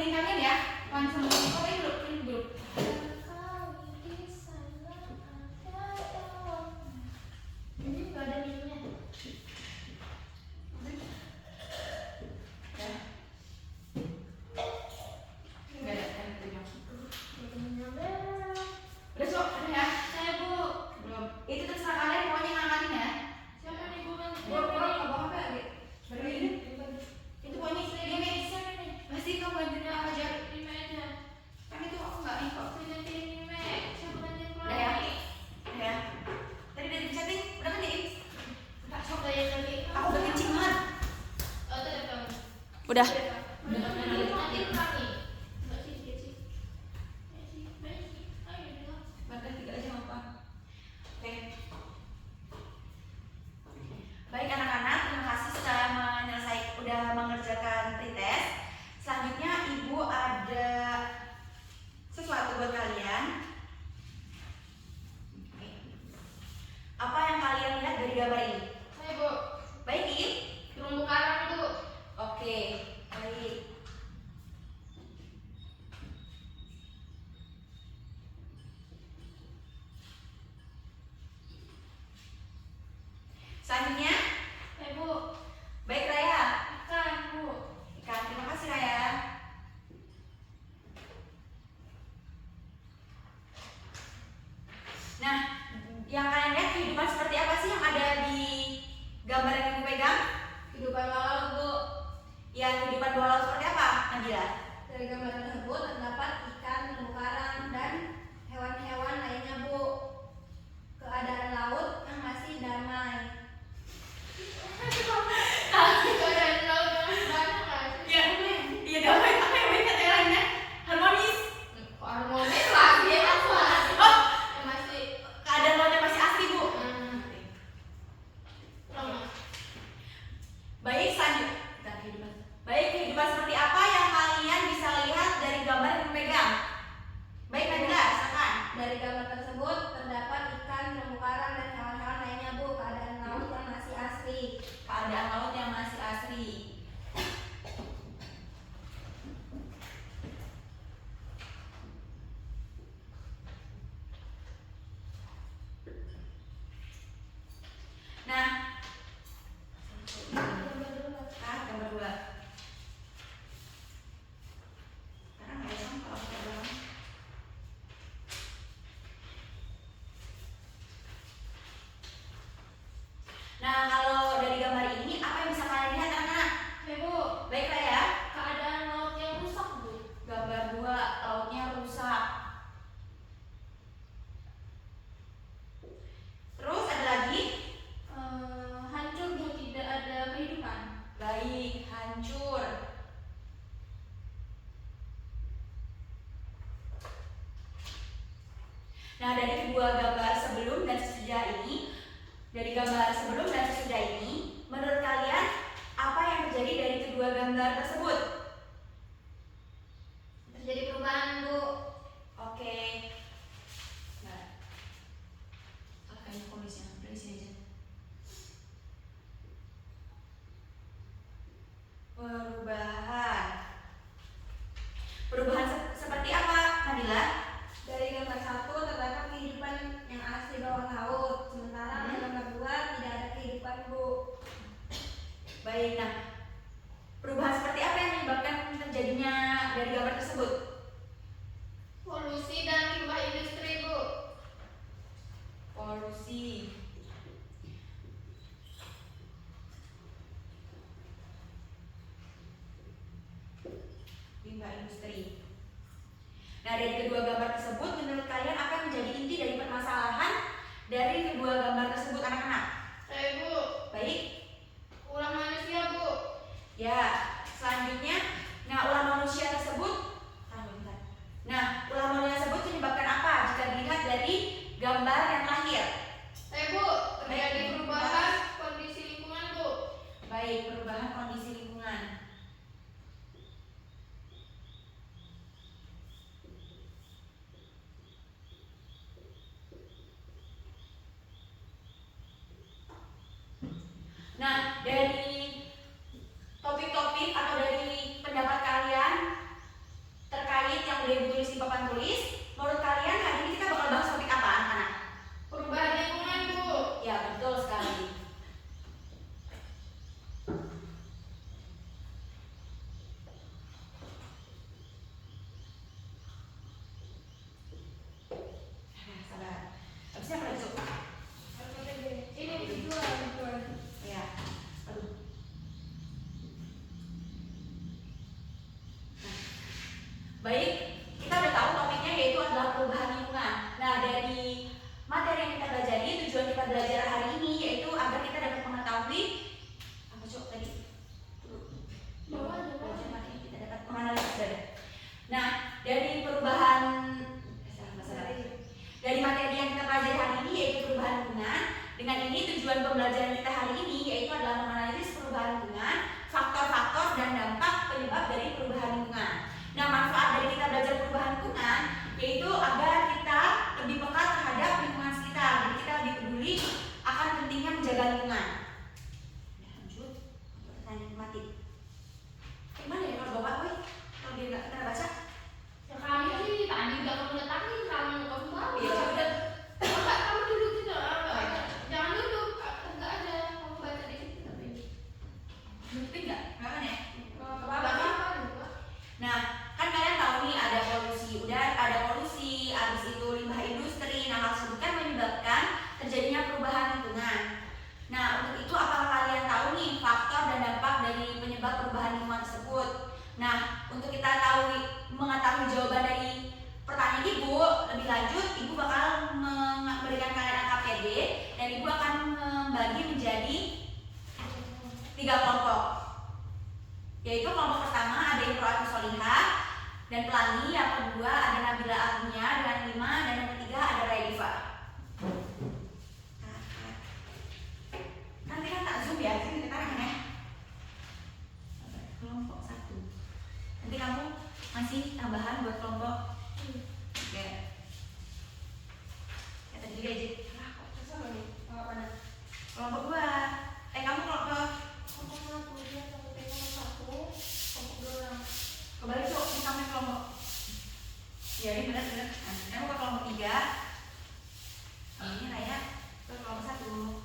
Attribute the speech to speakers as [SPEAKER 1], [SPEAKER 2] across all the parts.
[SPEAKER 1] nemenin kalian ya. Langsung ini dulu.
[SPEAKER 2] Ini nggak ada minumnya.
[SPEAKER 1] Udah sok, ada ya? Saya Bu. Belum. Itu terserah kalian pokoknya ngangkatin ya.
[SPEAKER 2] Siapa nih Bu?
[SPEAKER 1] Bawa HP lagi. Berdiri. Itu pokoknya dia nih. Pasti kamu bantuin apa aja.
[SPEAKER 2] Lima aja.
[SPEAKER 1] Kan itu aku nggak nih kok.
[SPEAKER 2] Saya gantiin lima. Siapa gantiin keluar?
[SPEAKER 1] Udah ya. Udah ya. Tadi udah dicating, udah kan jadi. Udah sok. Aku udah kencing banget.
[SPEAKER 2] Oh, itu ada kamu.
[SPEAKER 1] Udah.
[SPEAKER 2] Nanti pulang nih.
[SPEAKER 1] Bahkan 3 aja nggak apa. Oke. Baik anak-anak, terima kasih sudah udah mengerjakan pretest. Selanjutnya Ibu ada sesuatu buat kalian. Oke. Apa yang kalian lihat dari gambar ini?
[SPEAKER 2] Saya Bu.
[SPEAKER 1] Baik, Im?
[SPEAKER 2] Terumbu karang Bu.
[SPEAKER 1] Oke, baik. Selanjutnya,
[SPEAKER 2] Bu.
[SPEAKER 1] baik Raya.
[SPEAKER 2] Ikan Bu.
[SPEAKER 1] Ikan, terima kasih Raya. Nah, yang kalian lihat kehidupan seperti apa sih yang ada di gambar yang Ibu pegang?
[SPEAKER 2] Kehidupan bawah laut Bu.
[SPEAKER 1] Ya, kehidupan bawah laut seperti apa, Nabila?
[SPEAKER 2] Dari gambar tersebut terdapat ikan, terumbu karang, dan hewan-hewan lainnya Bu. Keadaan laut yang masih damai. Keadaan laut yang masih damai.
[SPEAKER 1] Iya, iya damai. Apa yang baik kata yang lainnya? Harmonis.
[SPEAKER 2] Harmonis lagi apa?
[SPEAKER 1] Oh,
[SPEAKER 2] Yang masih
[SPEAKER 1] keadaan lautnya masih asli Bu.
[SPEAKER 2] lemah.
[SPEAKER 1] Baik, selanjutnya. Baik, kehidupan seperti apa yang kalian bisa lihat dari gambar yang dipegang? Baik, Nabila, silakan.
[SPEAKER 2] Dari gambar tersebut terdapat ikan, terumbu karang, dan hewan-hewan lainnya Bu. Keadaan laut yang masih asli.
[SPEAKER 1] Keadaan laut yang masih asli. Nah, gambar 2. Sekarang nggak ada sama kalau kita bilang. Nah, kalau dari gambar ini apa yang bisa kalian lihat anak-anak?
[SPEAKER 2] Bu,
[SPEAKER 1] Baik Raya.
[SPEAKER 2] keadaan laut yang rusak Bu.
[SPEAKER 1] Gambar 2, lautnya rusak. Terus ada lagi?
[SPEAKER 2] Hancur Bu, tidak ada kehidupan.
[SPEAKER 1] Baik, hancur. Nah, dari kedua gambar sebelum dan sesudah ini, menurut kalian apa yang terjadi dari kedua gambar tersebut?
[SPEAKER 2] Terjadi perubahan Bu.
[SPEAKER 1] Oke. Nah, kayaknya kondisinya udah di sini aja. Perubahan seperti apa, Nabila?
[SPEAKER 2] Dari gambar 1 terdapat kehidupan yang asli bawah laut, sementara di gambar 2 tidak ada kehidupan Bu.
[SPEAKER 1] Baik, nah perubahan seperti apa yang menyebabkan terjadinya dari gambar tersebut?
[SPEAKER 2] Polusi dan limbah industri Bu.
[SPEAKER 1] Polusi. Limbah industri. Nah, dari kedua gambar tersebut, menurut kalian apa yang menjadi inti dari permasalahan dari kedua gambar tersebut, anak-anak?
[SPEAKER 2] Bu,
[SPEAKER 1] Baik.
[SPEAKER 2] ulah manusia Bu.
[SPEAKER 1] Ya, selanjutnya, ulah manusia tersebut. Ulah manusia tersebut menyebabkan apa jika dilihat dari gambar yang terakhir?
[SPEAKER 2] Bu, terjadi perubahan kondisi lingkungan Bu.
[SPEAKER 1] Baik, perubahan kondisi lingkungan. Nah, dari topik-topik atau dari pendapat kalian penyebab perubahan lingkungan tersebut. Nah, untuk kita mengetahui jawaban dari pertanyaan Ibu lebih lanjut, Ibu bakal memberikan kalian angka PD dan Ibu akan membagi menjadi 3 kelompok. Yaitu kelompok pertama ada Imro atau Solihah dan Pelangi, yang kedua ada Nabila Agnia dengan 5, dan yang ketiga ada Raidifa. Nanti kan tak zoom ya, sini kita ya. Kelompok 1. Nanti kamu masih tambahan buat kelompok. Oke. Ya tadi juga aja. Kok susah nih? Kelompok mana? Kelompok 2. Kamu kelompok 1 dia kelompok 2. Kembali cok, kita main kelompok. Ya ini benar. Nah, kamu ke kelompok 3. Ini Raya ke kelompok 1.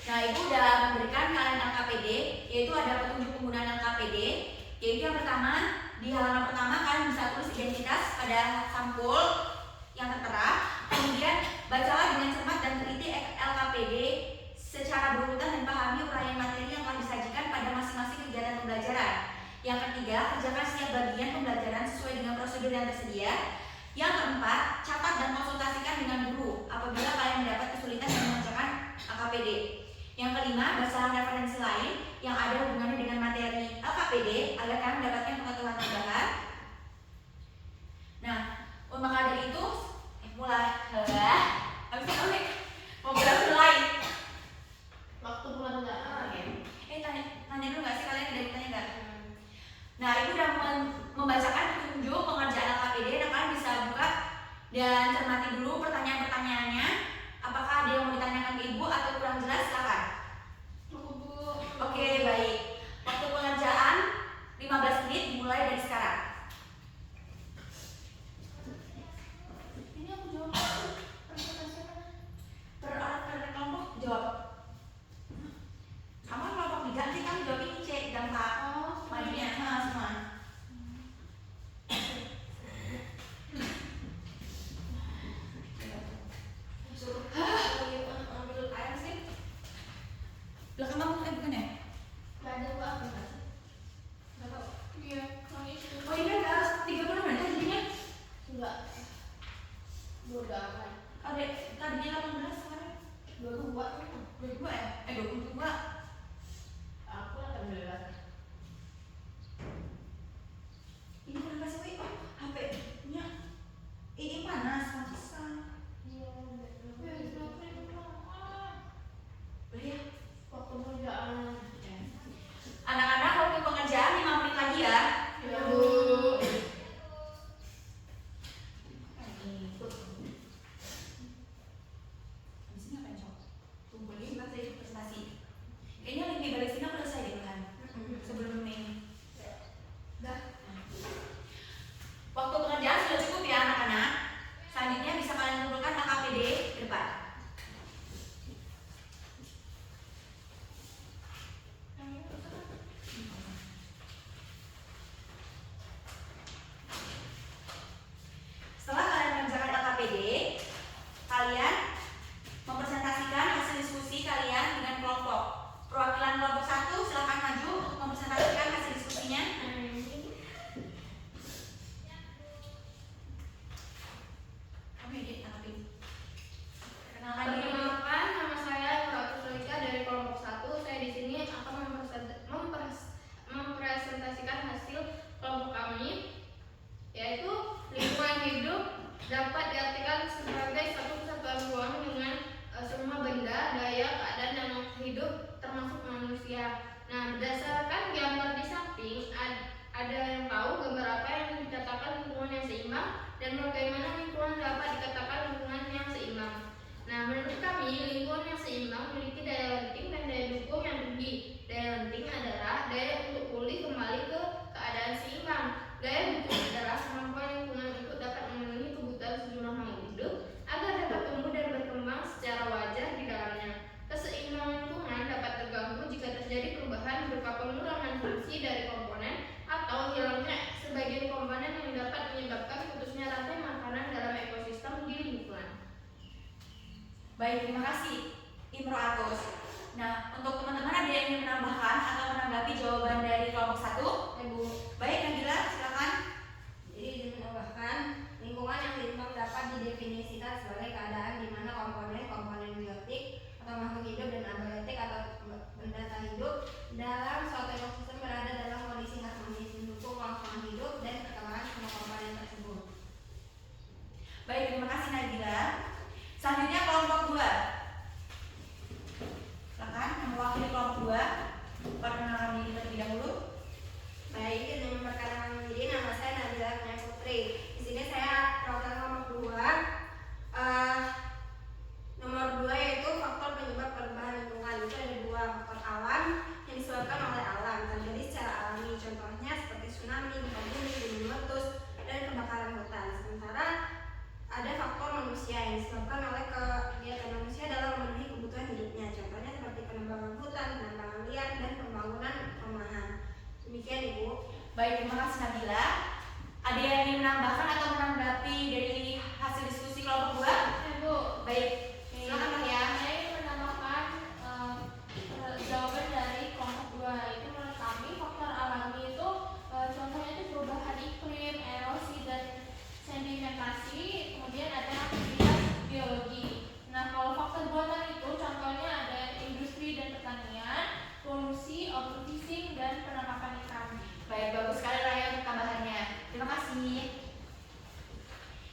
[SPEAKER 1] Nah, Ibu udah memberikan kalian LKPD, yaitu ada petunjuk penggunaan LKPD, yaitu yang pertama, di halaman pertama kalian bisa tulis identitas pada sampul yang tertera, kemudian bacalah dengan cermat dan teliti LKPD secara berurutan dan pahami uraian materi yang telah disajikan pada masing-masing kegiatan pembelajaran. Yang ketiga, kerjakan setiap bagian pembelajaran sesuai dengan prosedur yang tersedia. Yang keempat, catat dan konsultasikan dengan guru apabila kalian mendapat kesulitan dalam mengerjakan LKPD. Yang kelima, bacalah referensi lain yang ada hubungannya dengan materi LKPD agar kalian mendapatkan pengetahuan tambahan. Nah, maka dari itu mulai. Habis itu mau bilang mulai.
[SPEAKER 2] Waktu bulan enggak.
[SPEAKER 1] Oke. Tanya dulu nggak sih kalian ada yang tanya nggak? Nah, Ibu udah membacakan petunjuk pengerjaan LKPD, dan kalian bisa buka dan cermati dulu pertanyaan-pertanyaannya. Apakah ada yang mau ditanyakan ke Ibu atau kurang jelas? Silakan. Oke, baik. Waktu pengerjaan 15 menit dimulai dari sekarang.
[SPEAKER 2] Ini aku jawab.
[SPEAKER 1] Per kelompok jawab. Kamu kelompok 3 nanti kamu jawab ini C dan Pak. Majunya semua. Ambil air sih. Belakang kamu bukan ya?
[SPEAKER 2] Enggak ada gua apa sih? Enggak tahu. Iya,
[SPEAKER 1] Oh iya, nggak harus 30 menit jadinya.
[SPEAKER 2] Enggak. Udah kan.
[SPEAKER 1] Ada tadinya 18 sekarang
[SPEAKER 2] 22
[SPEAKER 1] 22 ya? 22.
[SPEAKER 2] Aku 18.
[SPEAKER 1] Ini kenapa sih, Wi? Oh, HP-nya ini panas, pantesan.
[SPEAKER 2] Iya,
[SPEAKER 1] Boleh ya?
[SPEAKER 2] waktu kerjaan.
[SPEAKER 1] Anak-anak waktu pengerjaan 5 menit lagi ya.
[SPEAKER 2] Ya, Bu.
[SPEAKER 1] Habis ini ngapain, Cok? Kumpulin materi presentasi. Kayaknya link di balik sini aku udah selesai deh, kan? Sebelum ini.
[SPEAKER 2] Dah.
[SPEAKER 1] Waktu pengerjaan sudah cukup ya, anak-anak. Selanjutnya bisa kalian kumpulkan LKPD ke depan. Setelah kalian mengerjakan LKPD, kalian mempresentasikan hasil diskusi kalian dengan kelompok. Perwakilan kelompok 1 silakan maju untuk mempresentasikan hasil diskusinya. Kamu ya, Dik, tanggapin. Perkenalkan diri dulu.
[SPEAKER 2] Perkenalkan, nama saya Ratu Sulika dari kelompok 1. Saya di sini akan mempresentasikan hasil kelompok kami, yaitu lingkungan hidup dapat diartikan sebagai satu kesatuan ruang dengan semua benda, daya, keadaan dan makhluk hidup termasuk manusia. Nah, berdasarkan gambar di samping, ada yang tahu gambar apa yang dikatakan lingkungan yang seimbang dan bagaimana lingkungan dapat dikatakan lingkungan yang seimbang. Nah, menurut kami, lingkungan yang seimbang memiliki daya lenting dan daya dukung yang tinggi. Daya lenting adalah daya untuk pulih kembali ke keadaan seimbang. Daya dukung adalah kemampuan lingkungan untuk dapat memenuhi kebutuhan sejumlah makhluk hidup agar dapat tumbuh dan berkembang secara wajar di dalamnya. Keseimbangan lingkungan dapat terganggu jika terjadi perubahan berupa pengurangan fungsi dari komponen atau hilangnya sebagian komponen yang dapat menyebabkan putusnya rantai makanan dalam ekosistem.
[SPEAKER 1] Baik, terima kasih Imro Agus. Nah, untuk teman-teman ada yang ingin menambahkan atau menanggapi jawaban dari kelompok 1?
[SPEAKER 3] Ibu,
[SPEAKER 1] Baik, Nabila, silakan.
[SPEAKER 3] jadi izin menambahkan, lingkungan yang seimbang dapat didefinisikan sebagai keadaan di mana komponen-komponen biotik atau makhluk hidup dan abiotik atau benda tak hidup dalam suatu ekosistem berada dalam kondisi harmonis, mendukung kelangsungan hidup dan perkembangan semua komponen tersebut.
[SPEAKER 1] Baik, terima kasih Nabila. Selanjutnya kelompok 2. Silakan yang mewakili kelompok 2 perkenalkan diri terlebih dahulu.
[SPEAKER 3] Baik, izin memperkenalkan diri, nama saya Nabila Putri. Di sini saya perwakilan kelompok 2. Nomor 2 yaitu faktor penyebab perubahan lingkungan. Itu ada 2 faktor alam yang disebabkan oleh alam, terjadi secara alami. Contohnya seperti tsunami, gempa bumi, gunung meletus, dan kebakaran hutan. Sementara ada faktor manusia yang disebabkan oleh kegiatan manusia dalam memenuhi kebutuhan hidupnya. Contohnya seperti penebangan hutan, penambangan liar, dan pembangunan perumahan. Demikian Ibu.
[SPEAKER 1] Baik, terima kasih Nabila. Ada yang ingin menambahkan atau menanggapi dari hasil diskusi kelompok 2?
[SPEAKER 2] Ibu,
[SPEAKER 1] Baik, silakan Kak ya.
[SPEAKER 2] saya ingin menambahkan jawaban dari kelompok 2. Itu menurut kami faktor alami itu contohnya itu perubahan iklim, erosi dan sedimentasi, kemudian ada aktivitas biologi. Nah, kalau faktor buatan itu contohnya ada industri dan pertanian, polusi, overfishing dan penangkapan ikan.
[SPEAKER 1] Baik, bagus sekali Raya untuk tambahannya. Terima kasih.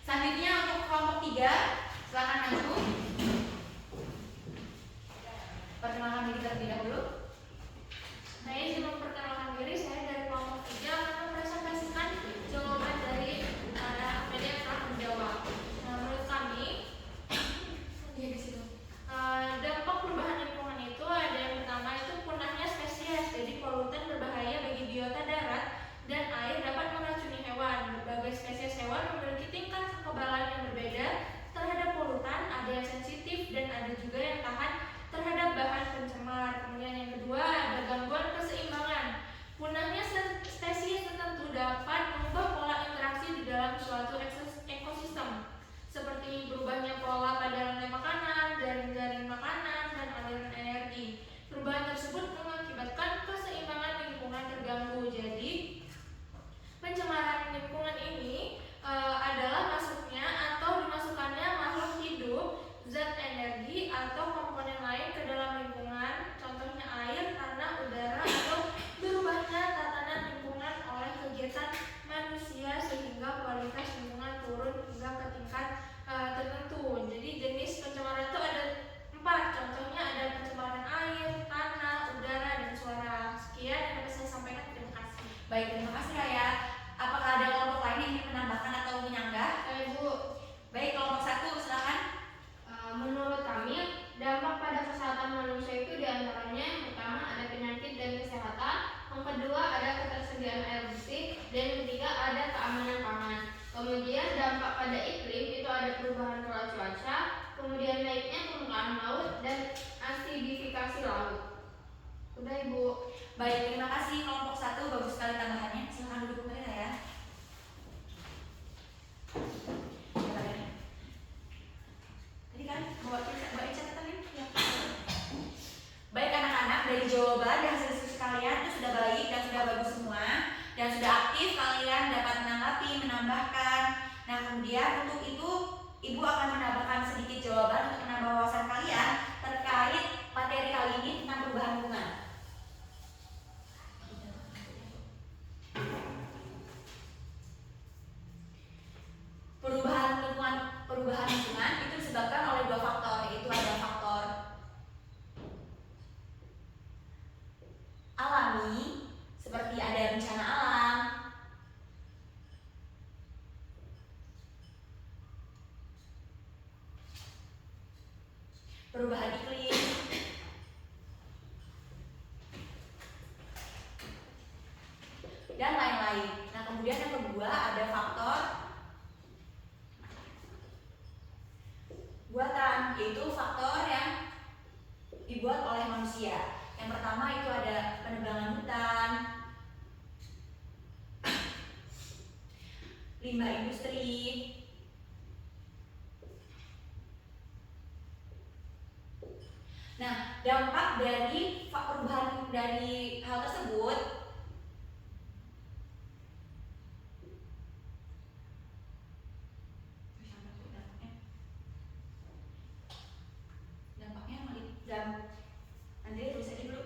[SPEAKER 1] Selanjutnya untuk kelompok 3, silakan maju. Perkenalkan diri terlebih dahulu.
[SPEAKER 2] Saya izin memperkenalkan diri, saya dari kelompok 3 akan mempresentasikan jawaban dari para APD yang telah menjawab. Nah, menurut kami, dampak perubahan lingkungan itu ada yang pertama itu punahnya spesies, jadi polutan berbahaya bagi biota darat dan air dapat meracuni hewan. Berbagai spesies hewan memiliki tingkat kekebalan yang berbeda terhadap polutan, ada yang sensitif dan ada juga yang tahan terhadap bahan pencemar. Kemudian yang kedua ada gangguan keseimbangan. Punahnya spesies tertentu dapat mengubah pola interaksi di dalam suatu ekosistem, seperti berubahnya pola pada rantai makanan, jaring-jaring makanan, dan aliran energi. Perubahan tersebut mengakibatkan keseimbangan lingkungan terganggu. Jadi, pencemaran lingkungan ini adalah masuknya atau dimasukkannya makhluk hidup, zat energi, atau komponen lain ke dalam lingkungan, contohnya air, tanah, udara, atau berubahnya tatanan lingkungan oleh kegiatan manusia sehingga kualitas lingkungan turun hingga ke tingkat tertentu. Jadi jenis pencemaran itu ada 4, contohnya ada pencemaran air, tanah, udara, dan suara. Sekian yang dapat saya sampaikan, terima kasih.
[SPEAKER 1] Baik, terima kasih Raya. Apakah ada kelompok lain yang ingin menambahkan atau menyanggah?
[SPEAKER 2] Ibu,
[SPEAKER 1] Baik, kelompok 1, silakan.
[SPEAKER 2] menurut kami dampak pada kesehatan manusia itu diantaranya yang pertama ada penyakit dan kesehatan, yang kedua ada ketersediaan air bersih, dan yang ketiga ada keamanan pangan. Kemudian dampak pada iklim itu ada perubahan pola cuaca, kemudian naiknya permukaan laut dan asidifikasi laut. Udah Ibu.
[SPEAKER 1] Baik, terima kasih kelompok 1, bagus sekali tambahannya. Silakan duduk kembali ya. Tadi kan bawa catatan ini? Ya. Baik anak-anak, dari jawaban dan hasil diskusi kalian itu sudah baik dan sudah bagus semua, dan sudah aktif kalian dapat menanggapi, menambahkan. Nah, kemudian untuk itu Ibu akan menambahkan sedikit jawaban untuk menambah wawasan kalian terkait materi kali ini tentang perubahan lingkungan. Perubahan lingkungan itu disebabkan oleh 2 faktor, yaitu ada faktor alami seperti ada bencana alam, perubahan iklim, dan lain-lain. Nah, kemudian yang kedua ada faktor buatan, yaitu faktor yang dibuat oleh manusia. Yang pertama itu ada penebangan hutan, limbah industri, Nah, dampak dari perubahan dari hal tersebut nanti tulis aja dulu.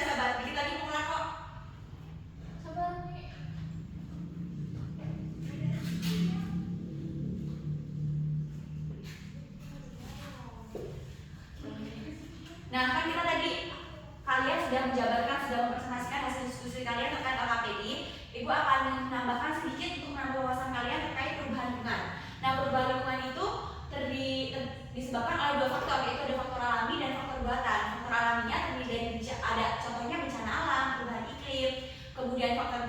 [SPEAKER 1] Sabar, dikit lagi mau kelar kok.
[SPEAKER 2] Sabar nih.
[SPEAKER 1] Nah, kan kita tadi kalian sudah menjabarkan, sudah mempresentasikan hasil diskusi kalian terkait LKPD. Ibu akan menambahkan sedikit untuk menambah wawasan kalian terkait perubahan lingkungan. Nah, perubahan lingkungan itu disebabkan oleh dua faktor, yaitu ada faktor alami dan faktor buatan. Faktor alaminya terdiri dari ada contohnya bencana alam, perubahan iklim. Kemudian faktor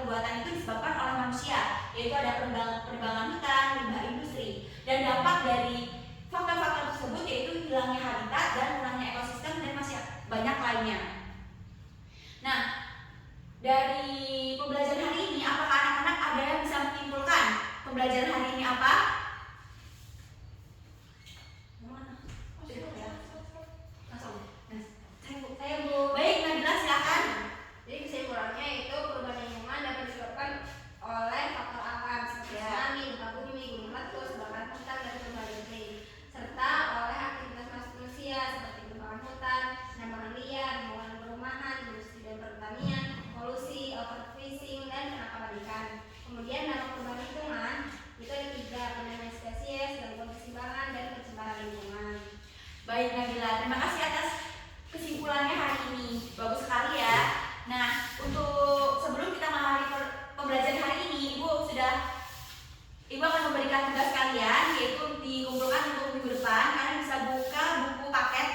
[SPEAKER 1] buatan itu disebabkan oleh manusia, yaitu ada penebangan hutan, limbah industri. Dan dampak dari faktor-faktor tersebut yaitu hilangnya habitat dan hilangnya ekosistem dan masih banyak lainnya. Nah, dari pembelajaran hari ini, apakah anak-anak ada yang bisa menyimpulkan pembelajaran hari ini apa?
[SPEAKER 3] Saya Bu.
[SPEAKER 1] Baik, Nabila silakan.
[SPEAKER 3] Jadi kesimpulannya itu perubahan lingkungan dapat disebabkan oleh faktor alam seperti tsunami, gempa bumi, gunung meletus, kebakaran hutan dan perubahan iklim, serta oleh aktivitas manusia seperti kebakaran hutan, penambangan liar, pembangunan perumahan, industri dan pertanian, polusi, overfishing dan penangkapan ikan. Kemudian dampak perubahan lingkungan itu ada 3, penambahan spesies, gangguan keseimbangan dan pencemaran lingkungan.
[SPEAKER 1] Baik, Nabila, terima kasih atas kesimpulannya hari ini. Bagus sekali ya. Nah, untuk sebelum kita mengakhiri pembelajaran hari ini, Ibu akan memberikan tugas kalian, yaitu dikumpulkan untuk minggu depan. Kalian bisa buka buku paket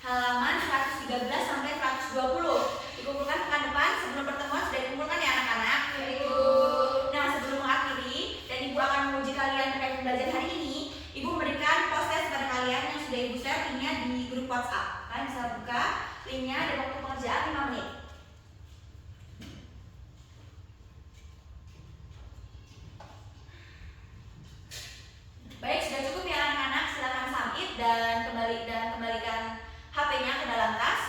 [SPEAKER 1] halaman 113 sampai 120. Dikumpulkan pekan depan sebelum pertemuan sudah dikumpulkan ya anak-anak. Nah, sebelum mengakhiri dan Ibu akan menguji kalian terkait pembelajaran hari ini, Ibu memberikan post-test pada kalian yang sudah Ibu share linknya di grup WhatsApp. Kalian bisa buka linknya dan waktu pengerjaan 5 menit. Baik, sudah cukup ya anak-anak. Silakan submit dan kembalikan HP-nya ke dalam tas.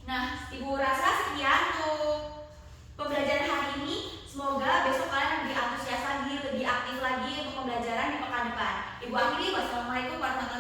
[SPEAKER 1] Nah, Ibu rasa sekian untuk pembelajaran hari ini. Semoga besok kalian lebih antusias lagi, lebih aktif lagi untuk pembelajaran di pekan depan. Ibu akhiri, wassalamualaikum warahmatullahi wabarakatuh.